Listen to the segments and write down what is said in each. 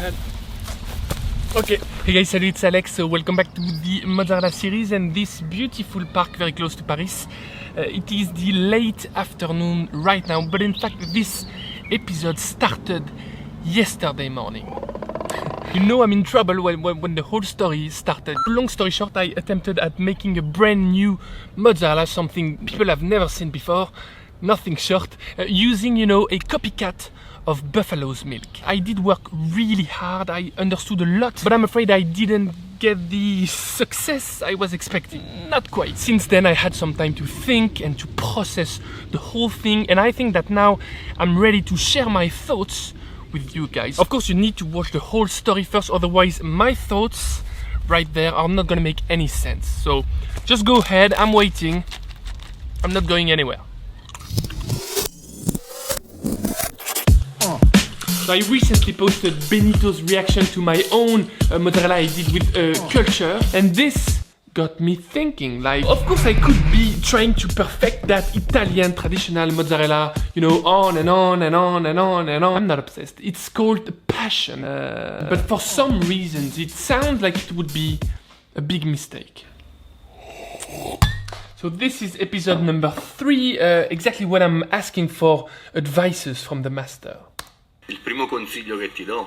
ahead. Okay, hey guys, salut, it's Alex. So welcome back to the Mozzarella series and this beautiful park very close to Paris. It is the late afternoon right now, but in fact this episode started yesterday morning. You know I'm in trouble when the whole story started. Long story short, I attempted at making a brand new mozzarella, something people have never seen before, nothing short, using, you know, a copycat of buffalo's milk. I did work really hard, I understood a lot, but I'm afraid I didn't get the success I was expecting. Not quite. Since then I had some time to think and to process the whole thing, and I think that now I'm ready to share my thoughts with you guys. Of course you need to watch the whole story first, otherwise my thoughts right there are not gonna make any sense. So just go ahead, I'm waiting. I'm not going anywhere. So I recently posted Benito's reaction to my own mozzarella I did with culture, and this got me thinking, like, of course I could be trying to perfect that Italian traditional mozzarella, you know, on and on and on and on and on. I'm not obsessed. It's called passion. But for some reasons, it sounds like it would be a big mistake. So this is episode number 3, exactly what I'm asking for advices from the master. Il primo consiglio che ti do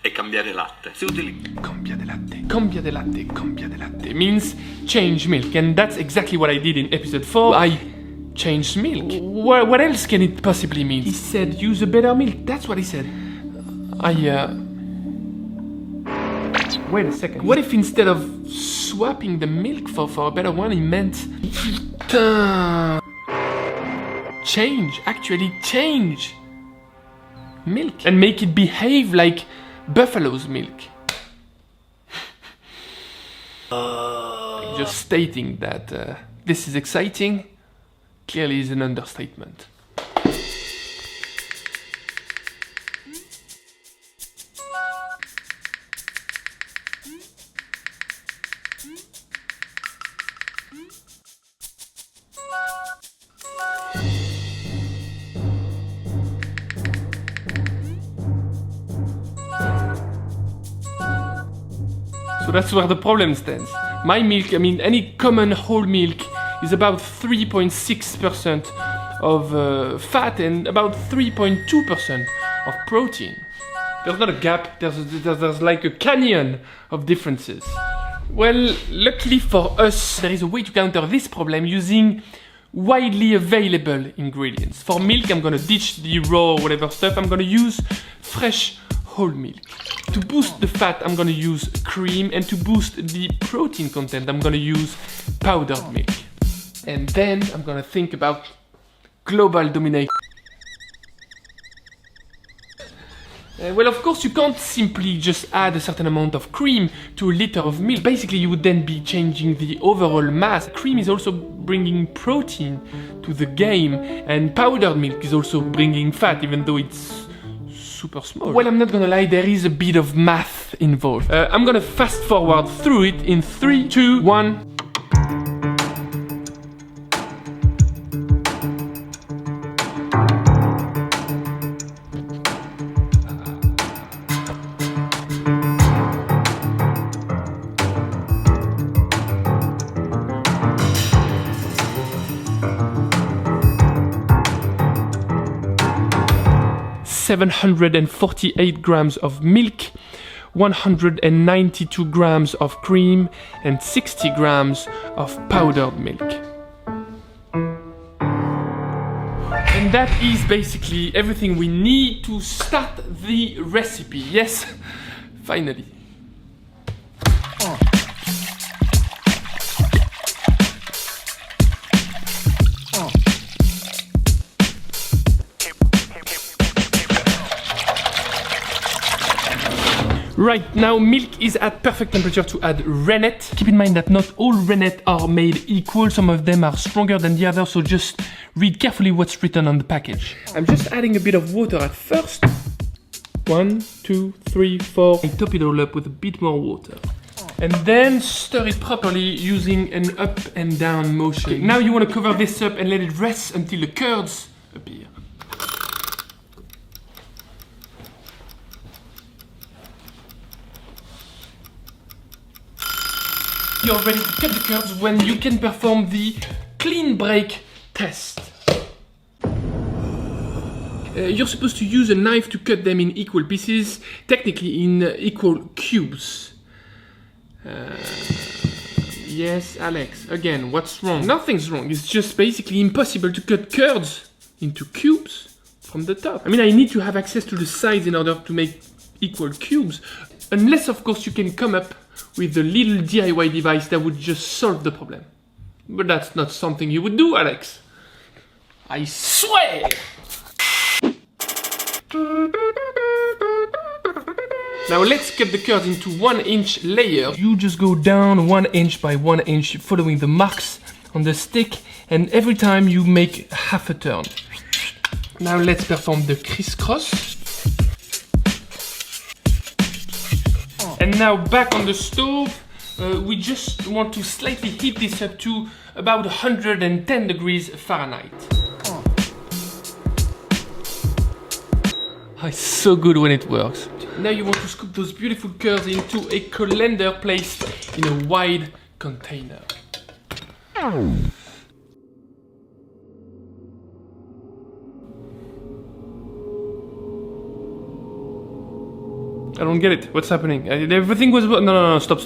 è cambiare latte. Se Cambiare latte, cambiare latte, cambiare latte means change milk, and that's exactly what I did in episode 4. I changed milk. What else can it possibly mean? He said use a better milk. That's what he said. Wait a second. What if instead of swapping the milk for a better one, he meant change? Actually change milk and make it behave like buffalo's milk. Just stating that this is exciting clearly is an understatement. So that's where the problem stands. My milk, I mean any common whole milk, is about 3.6% of fat and about 3.2% of protein. There's not a gap, there's like a canyon of differences. Well, luckily for us, there is a way to counter this problem using widely available ingredients. For milk, I'm gonna ditch the raw whatever stuff, I'm gonna use fresh whole milk. To boost the fat, I'm gonna use cream, and to boost the protein content, I'm gonna use powdered milk. And then I'm gonna think about global domination. Well, of course, you can't simply just add a certain amount of cream to a liter of milk. Basically, you would then be changing the overall mass. Cream is also bringing protein to the game, and powdered milk is also bringing fat, even though it's super small. Well, I'm not gonna lie, there is a bit of math involved. I'm gonna fast forward through it in 3, 2, 1. $748 grams of milk, 192 grams of cream, and 60 grams of powdered milk. And that is basically everything we need to start the recipe. Yes, finally. Right, now milk is at perfect temperature to add rennet. Keep in mind that not all rennet are made equal, some of them are stronger than the others, so just read carefully what's written on the package. I'm just adding a bit of water at first. 1, 2, 3, 4. I top it all up with a bit more water. And then stir it properly using an up and down motion. Okay, now you want to cover this up and let it rest until the curds appear. you're ready to cut the curds when you can perform the clean break test. You're supposed to use a knife to cut them in equal pieces, technically in equal cubes. Yes, Alex, again, what's wrong? Nothing's wrong, it's just basically impossible to cut curds into cubes from the top. I mean, I need to have access to the sides in order to make equal cubes, unless of course you can come up with a little DIY device that would just solve the problem. But that's not something you would do, Alex. I swear! Now let's cut the curds into 1-inch layers. You just go down 1 inch by 1 inch, following the marks on the stick, and every time you make half a turn. Now let's perform the crisscross. And now back on the stove, we just want to slightly heat this up to about 110 degrees Fahrenheit. Oh, it's so good when it works. Now you want to scoop those beautiful curds into a colander placed in a wide container. I don't get it. What's happening? Everything was... No, stop.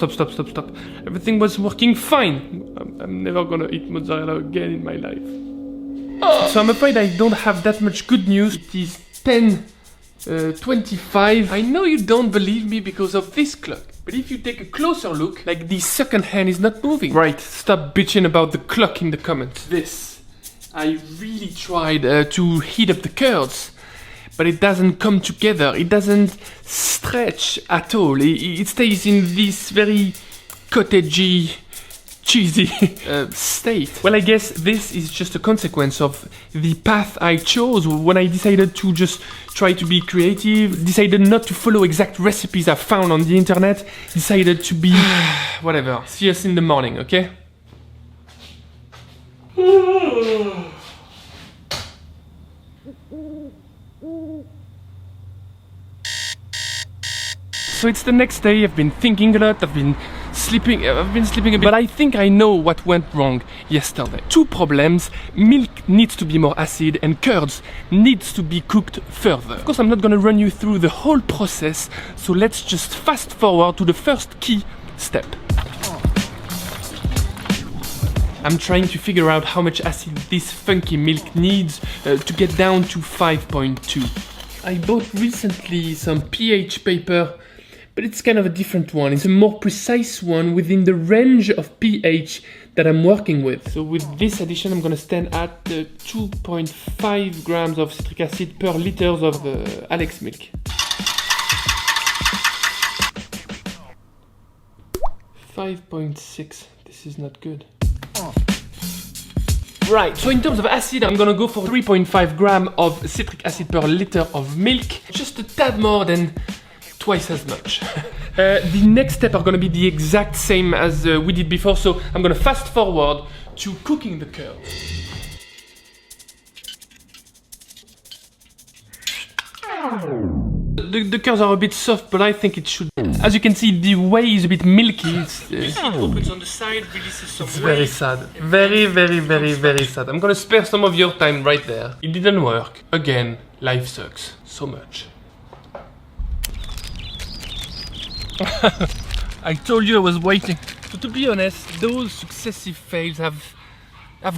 Everything was working fine. I'm never gonna eat mozzarella again in my life. So I'm afraid I don't have that much good news. It is 10:25. I know you don't believe me because of this clock, but if you take a closer look, like the second hand is not moving. Right, stop bitching about the clock in the comments. I really tried to heat up the curds, but it doesn't come together. It doesn't stretch at all. It stays in this very cottagey, cheesy state. Well, I guess this is just a consequence of the path I chose when I decided to just try to be creative, decided not to follow exact recipes I found on the internet, decided to be whatever. See us in the morning, okay? So it's the next day. I've been thinking a lot, I've been sleeping a bit, but I think I know what went wrong yesterday. Two problems: milk needs to be more acid and curds needs to be cooked further. Of course, I'm not gonna run you through the whole process, so let's just fast forward to the first key step. I'm trying to figure out how much acid this funky milk needs to get down to 5.2. I bought recently some pH paper, but it's kind of a different one. It's a more precise one within the range of pH that I'm working with. So with this addition, I'm gonna stand at 2.5 grams of citric acid per liter of Alex milk. $5.6. This is not good. Right, so in terms of acid, I'm gonna go for 3.5 grams of citric acid per liter of milk. Just a tad more than twice as much. The next step are gonna be the exact same as we did before, so I'm gonna fast forward to cooking the curds. The curds are a bit soft, but I think it should. As you can see, the whey is a bit milky. It opens on the side, releases some whey. It's very sad. Very sad. I'm gonna spare some of your time right there. It didn't work. Again, life sucks so much. I told you I was waiting. So to be honest, those successive fails have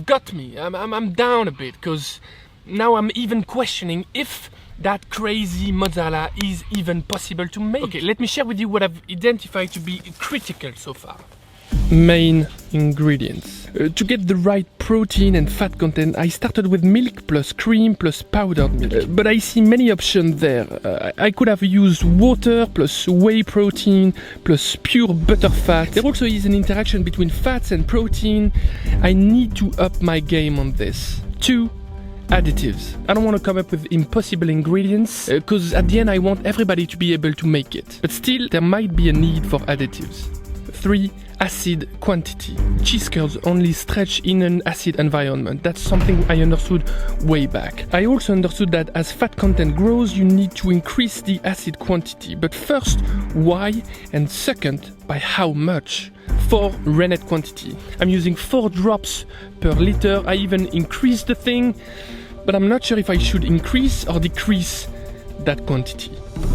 got me. I'm down a bit, because now I'm even questioning if that crazy mozzarella is even possible to make. Okay, let me share with you what I've identified to be critical so far. Main ingredients. To get the right protein and fat content, I started with milk plus cream plus powdered milk. But I see many options there. I could have used water plus whey protein plus pure butter fat. There also is an interaction between fats and protein. I need to up my game on this. 2. Additives. I don't want to come up with impossible ingredients, because at the end I want everybody to be able to make it. But still, there might be a need for additives. 3. Acid quantity. Cheese curds only stretch in an acid environment. That's something I understood way back. I also understood that as fat content grows, you need to increase the acid quantity. But first, why? And second, by how much? 4 rennet quantity. I'm using 4 drops per liter. I even increased the thing, but I'm not sure if I should increase or decrease that quantity.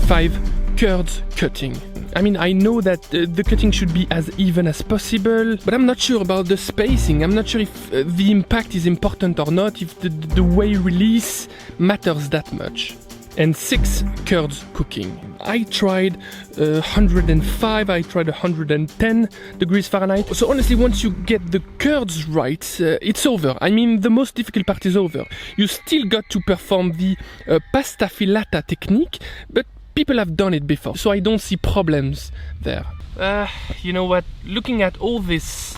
5 curds cutting. I mean, I know that the cutting should be as even as possible, but I'm not sure about the spacing. I'm not sure if the impact is important or not, if the whey release matters that much. And 6 curds cooking. I tried 105, I tried 110 degrees Fahrenheit. So honestly, once you get the curds right, it's over. I mean, the most difficult part is over. You still got to perform the pasta filata technique, but people have done it before, so I don't see problems there. You know what? Looking at all this,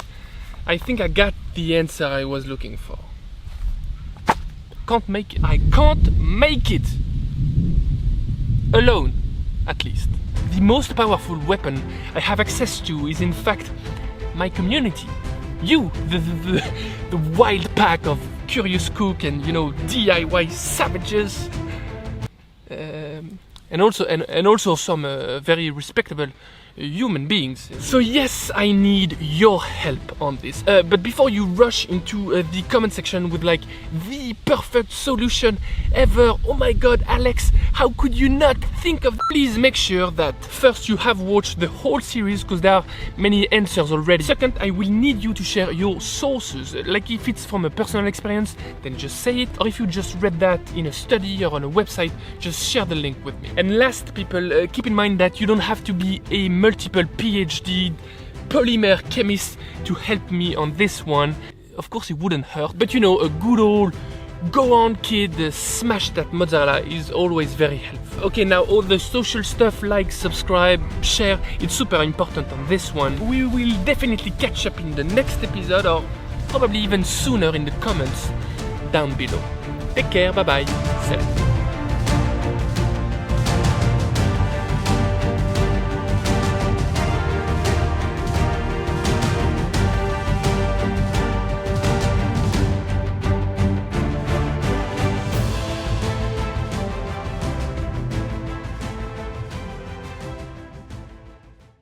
I think I got the answer I was looking for. I can't make it! Alone, at least. The most powerful weapon I have access to is in fact my community. You, the wild pack of curious cook and, you know, DIY savages. And also some very respectable human beings. So yes, I need your help on this. But before you rush into the comment section with like the perfect solution ever, oh my god, Alex, how could you not think of? Please make sure that first you have watched the whole series, because there are many answers already. Second, I will need you to share your sources. Like if it's from a personal experience, then just say it. Or if you just read that in a study or on a website, just share the link with me. And last, people, keep in mind that you don't have to be a multiple PhD polymer chemist to help me on this one. Of course it wouldn't hurt, but you know, a good old go on kid, smash that mozzarella is always very helpful. Okay, now all the social stuff like subscribe, share, it's super important on this one. We will definitely catch up in the next episode, or probably even sooner in the comments down below. Take care, bye bye, salut.